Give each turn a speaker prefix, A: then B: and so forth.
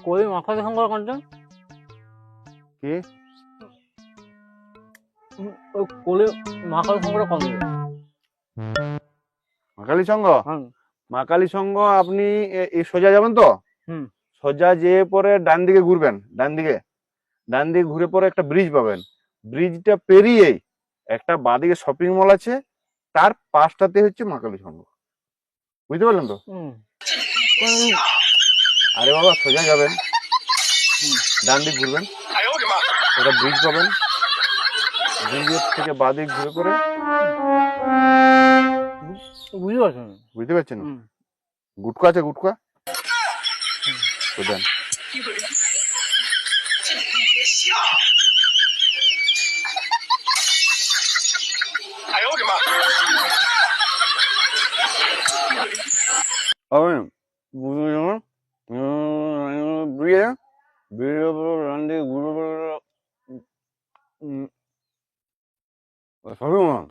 A: 거의 막하게 한 거라 간장?
B: কি
A: কোলে মাখার সঙ্গে কমে
B: মা কালী সংঘ?
A: হ্যাঁ
B: মা কালী সংঘ আপনি এই সোজা যাবেন তো?
A: হুম
B: সোজা যেয়ে পরে ডান দিকে ঘুরবেন, ডান দিকে ঘুরে পরে একটা ব্রিজ পাবেন। ব্রিজটা পেরিয়েই একটা বাঁদিকে শপিং মল আছে, তার পাশটাতে হচ্ছে মা কালী সংঘ। বুঝতে পারলেন তো?
A: হুম
B: আরে বাবা সোজা যাবেন, ডান দিক ঘুরবেন, একটা ব্রিজ পাবেন, ব্রিজের থেকে বাঁদিক ঘুরে পরে
A: বুঝতে পারছেন?
B: বুঝতে পারছেন?
A: হুম
B: গুটকা আছে, গুটকা তো দেন। আমি বুঝতে যাবেন ব্রিজে ব্রিজের উপর ডান দিকে ঘুরে পরে শপিং মল।